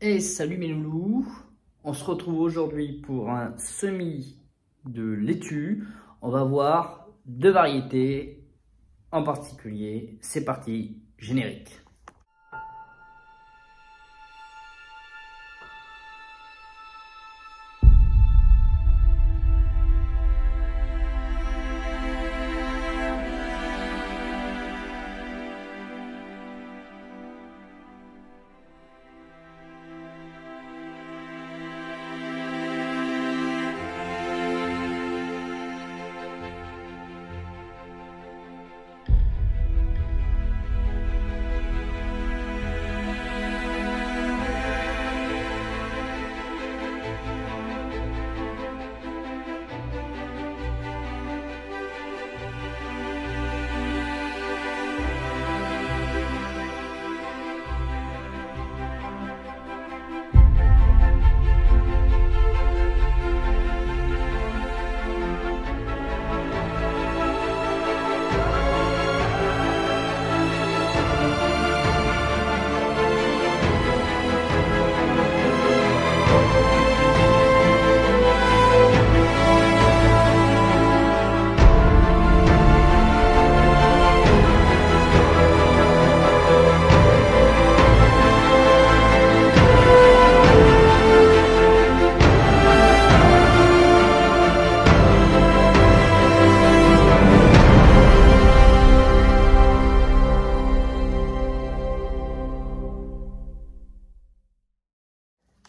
Et salut mes loulous, on se retrouve aujourd'hui pour un semis de laitue. On va voir deux variétés en particulier. C'est parti, générique.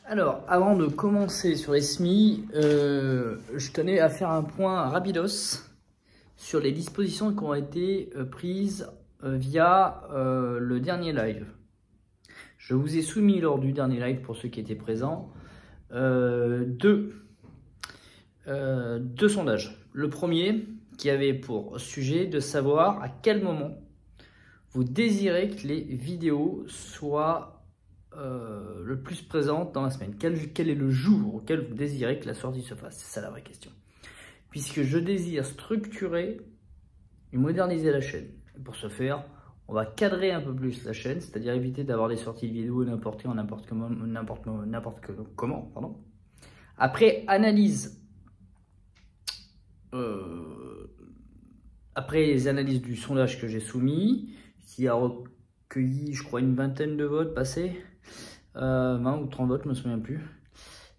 Alors, avant de commencer sur les semis, je tenais à faire un point rapidos sur les dispositions qui ont été prises via le dernier live. Je vous ai soumis lors du dernier live, pour ceux qui étaient présents, deux sondages. Le premier qui avait pour sujet de savoir à quel moment vous désirez que les vidéos soient le plus présente dans la semaine. Quel est le jour auquel vous désirez que la sortie se fasse? C'est ça la vraie question. Puisque je désire structurer et moderniser la chaîne. Et pour ce faire, on va cadrer un peu plus la chaîne, c'est-à-dire éviter d'avoir des sorties de vidéos n'importe quand, n'importe comment. Après analyse, après les analyses du sondage que j'ai soumis, qui a recueilli, je crois, une vingtaine de votes passés, 20 ou 30 votes, je ne me souviens plus.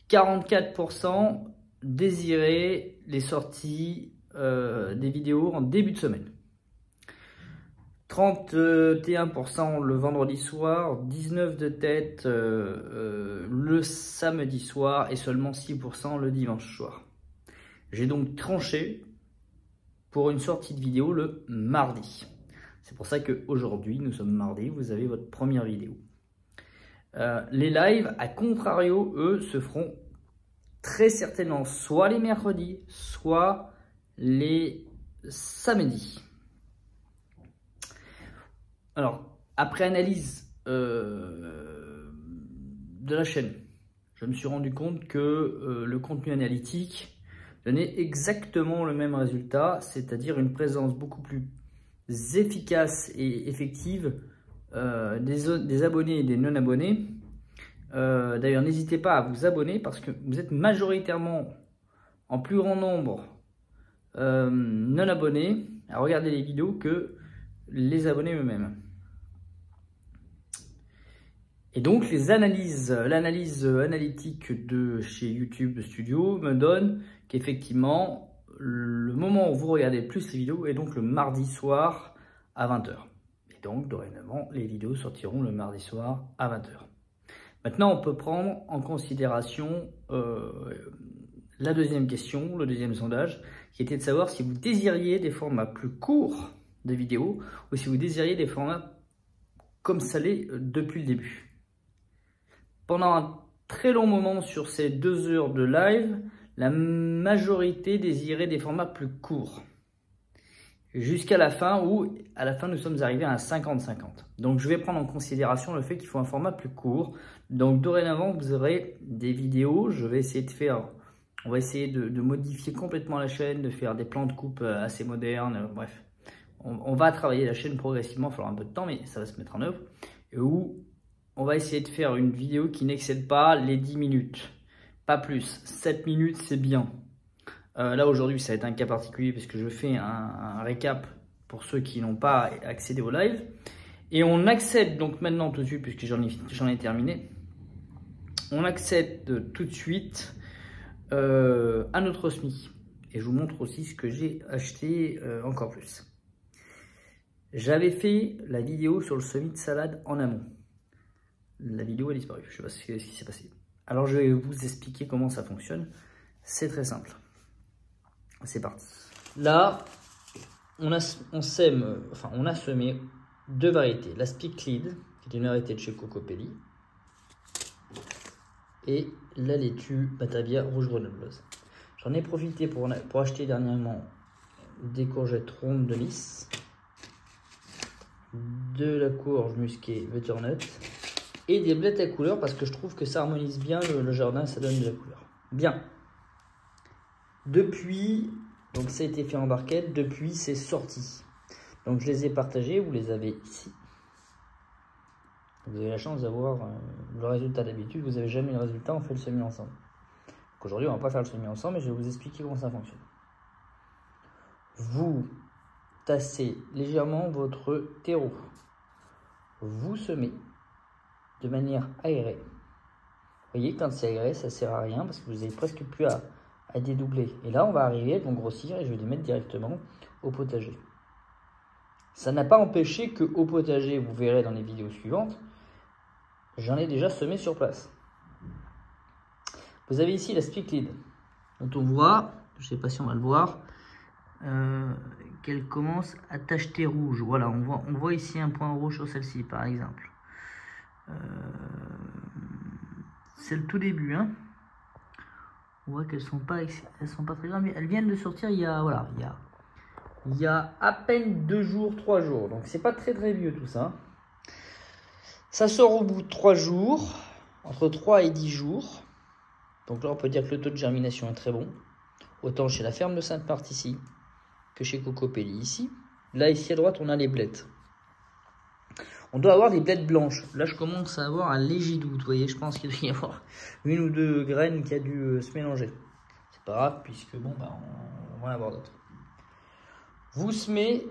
44% désiraient les sorties des vidéos en début de semaine. 31% le vendredi soir, 19% de tête le samedi soir et seulement 6% le dimanche soir. J'ai donc tranché pour une sortie de vidéo le mardi. C'est pour ça qu'aujourd'hui, nous sommes mardi, vous avez votre première vidéo. Les lives, à contrario, eux, se feront très certainement soit les mercredis, soit les samedis. Alors, après analyse de la chaîne, je me suis rendu compte que le contenu analytique donnait exactement le même résultat, c'est-à-dire une présence beaucoup plus efficace et effective des abonnés et des non-abonnés. D'ailleurs, n'hésitez pas à vous abonner parce que vous êtes majoritairement en plus grand nombre non-abonnés à regarder les vidéos que les abonnés eux-mêmes. Et donc, l'analyse analytique de chez YouTube Studio me donne qu'effectivement, le moment où vous regardez le plus les vidéos est donc le mardi soir à 20 h. Et donc, dorénavant, les vidéos sortiront le mardi soir à 20 h. Maintenant, on peut prendre en considération la deuxième question, le deuxième sondage, qui était de savoir si vous désiriez des formats plus courts de vidéos ou si vous désiriez des formats comme ça l'est depuis le début. Pendant un très long moment sur ces 2 heures de live, la majorité désirait des formats plus courts. Jusqu'à la fin où, à la fin, nous sommes arrivés à un 50-50. Donc, je vais prendre en considération le fait qu'il faut un format plus court. Donc, dorénavant, vous aurez des vidéos. Je vais essayer de faire, on va essayer de modifier complètement la chaîne, de faire des plans de coupe assez modernes. Bref, on va travailler la chaîne progressivement. Il faudra un peu de temps, mais ça va se mettre en œuvre. Et où on va essayer de faire une vidéo qui n'excède pas les 10 minutes. Pas plus. 7 minutes, c'est bien. Là, aujourd'hui, ça va être un cas particulier parce que je fais un récap pour ceux qui n'ont pas accédé au live. Et on accède donc maintenant tout de suite, puisque j'en ai terminé, on accède tout de suite à notre SMI. Et je vous montre aussi ce que j'ai acheté encore plus. J'avais fait la vidéo sur le semis de salade en amont. La vidéo a disparu, je ne sais pas ce qui s'est passé. Alors je vais vous expliquer comment ça fonctionne. C'est très simple. C'est parti. Là, on a semé deux variétés. La Spiclide, qui est une variété de chez Cocopelli, et la laitue Batavia rouge grenobloise. J'en ai profité pour acheter dernièrement des courgettes rondes de Nice, de la courge musquée butternut et des blettes à couleur parce que je trouve que ça harmonise bien le jardin, ça donne de la couleur. Bien. Depuis, donc ça a été fait en barquette, depuis c'est sorti. Donc je les ai partagés, vous les avez ici. Vous avez la chance d'avoir le résultat d'habitude, vous n'avez jamais le résultat, on fait le semis ensemble. Aujourd'hui, on ne va pas faire le semis ensemble, mais je vais vous expliquer comment ça fonctionne. Vous tassez légèrement votre terreau. Vous semez de manière aérée. Vous voyez, quand c'est aéré, ça ne sert à rien parce que vous n'avez presque plus à dédoubler. Et là, on va arriver, elles vont grossir et je vais les mettre directement au potager. Ça n'a pas empêché qu'au potager, vous verrez dans les vidéos suivantes, j'en ai déjà semé sur place. Vous avez ici la Spiclide, dont on voit, je ne sais pas si on va le voir, qu'elle commence à tacheter rouge. Voilà, on voit ici un point rouge sur celle-ci, par exemple. C'est le tout début, hein. On voit qu'elles sont pas très grandes, mais elles viennent de sortir il y a à peine 2 jours, 3 jours. Donc c'est pas très vieux tout ça. Ça sort au bout de 3 jours, entre 3 et 10 jours. Donc là on peut dire que le taux de germination est très bon. Autant chez la ferme de Sainte-Marthe ici, que chez Cocopelli ici. Là ici à droite on a les blettes. On doit avoir des blettes blanches. Là je commence à avoir un léger doute. Vous voyez, je pense qu'il doit y avoir 1 ou 2 graines qui a dû se mélanger. C'est pas grave puisque bon bah on va en avoir d'autres. Vous semez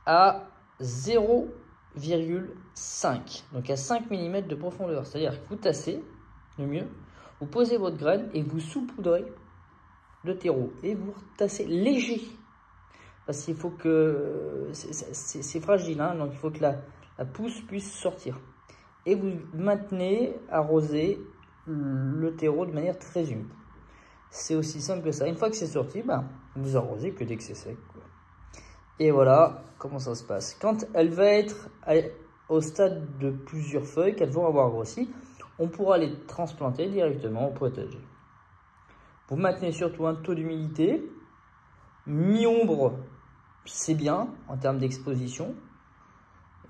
à 0,5, donc à 5 mm de profondeur. C'est-à-dire que vous tassez, le mieux, vous posez votre graine et vous saupoudrez le terreau. Et vous tassez léger. Parce qu'il faut que... C'est fragile, hein, donc il faut que la pousse puisse sortir. Et vous maintenez arroser le terreau de manière très humide. C'est aussi simple que ça. Une fois que c'est sorti, ben, vous arrosez que dès que c'est sec, quoi. Et voilà comment ça se passe. Quand elle va être au stade de plusieurs feuilles, qu'elles vont avoir grossi, on pourra les transplanter directement au potager. Vous maintenez surtout un taux d'humidité. Mi-ombre, c'est bien en termes d'exposition.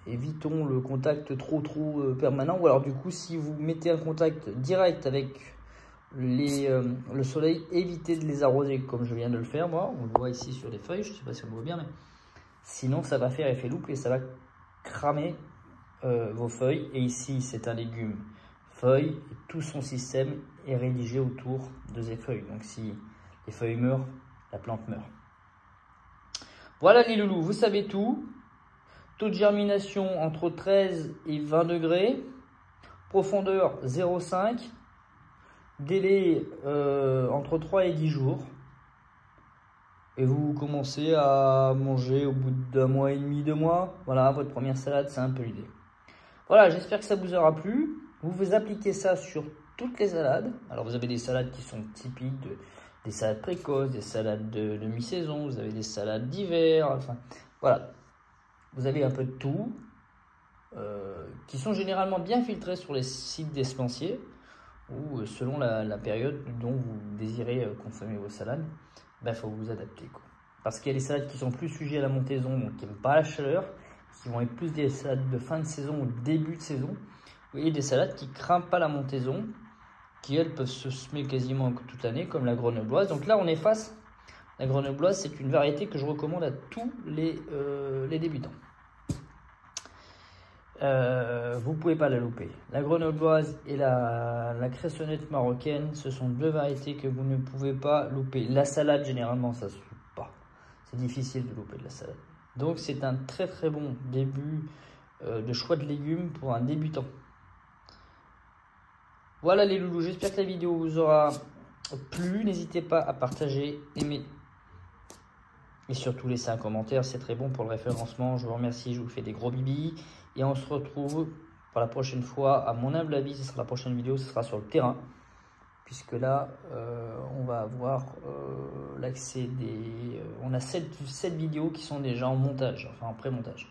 Évitons le contact trop permanent. Ou alors du coup, si vous mettez un contact direct avec le soleil, évitez de les arroser comme je viens de le faire moi. On le voit ici sur les feuilles, je ne sais pas si on le voit bien, mais sinon ça va faire effet loupe et ça va cramer vos feuilles. Et ici c'est un légume feuille et tout son système est rédigé autour de ces feuilles. Donc si les feuilles meurent, la plante meurt. Voilà les loulous, vous savez tout. Taux de germination entre 13 et 20 degrés. Profondeur 0,5. Délai entre 3 et 10 jours. Et vous commencez à manger au bout d'1 mois et demi, 2 mois. Voilà, votre première salade, c'est un peu l'idée. Voilà, j'espère que ça vous aura plu. Vous appliquez ça sur toutes les salades. Alors vous avez des salades qui sont typiques, des salades précoces, des salades de mi-saison, vous avez des salades d'hiver. Enfin, voilà. Vous avez un peu de tout, qui sont généralement bien filtrés sur les sites des semenciers, ou selon la période dont vous désirez consommer vos salades, il faut vous adapter, quoi. Parce qu'il y a des salades qui sont plus sujets à la montaison, donc qui n'aiment pas la chaleur, qui vont être plus des salades de fin de saison ou début de saison. Vous voyez des salades qui ne craignent pas la montaison, qui elles peuvent se semer quasiment toute l'année, comme la grenobloise. Donc là on est face... La grenobloise, c'est une variété que je recommande à tous les débutants. vous pouvez pas la louper. La grenobloise et la cressonnette marocaine, ce sont deux variétés que vous ne pouvez pas louper. La salade, généralement, ça se loupe pas. C'est difficile de louper de la salade. Donc, c'est un très très bon début de choix de légumes pour un débutant. Voilà les loulous, j'espère que la vidéo vous aura plu. N'hésitez pas à partager, aimer et surtout laisser un commentaire, c'est très bon pour le référencement. Je vous remercie, je vous fais des gros bibis et on se retrouve pour la prochaine fois. À mon humble avis, ce sera la prochaine vidéo, ce sera sur le terrain, puisque là on va avoir l'accès des... on a 7 vidéos qui sont déjà en montage, enfin en pré-montage.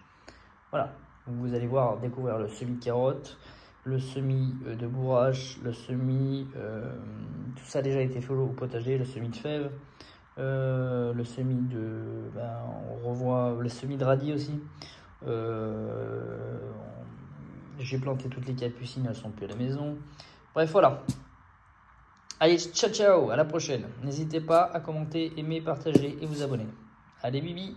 Voilà, donc vous allez voir, découvrir le semis de carottes, le semis de bourrache, le semis, tout ça a déjà été fait au potager, le semis de fèves, le semis de, on revoit le semis de radis aussi. J'ai planté toutes les capucines, elles sont plus à la maison. Bref, voilà. Allez, ciao ciao, à la prochaine. N'hésitez pas à commenter, aimer, partager et vous abonner. Allez, bibi.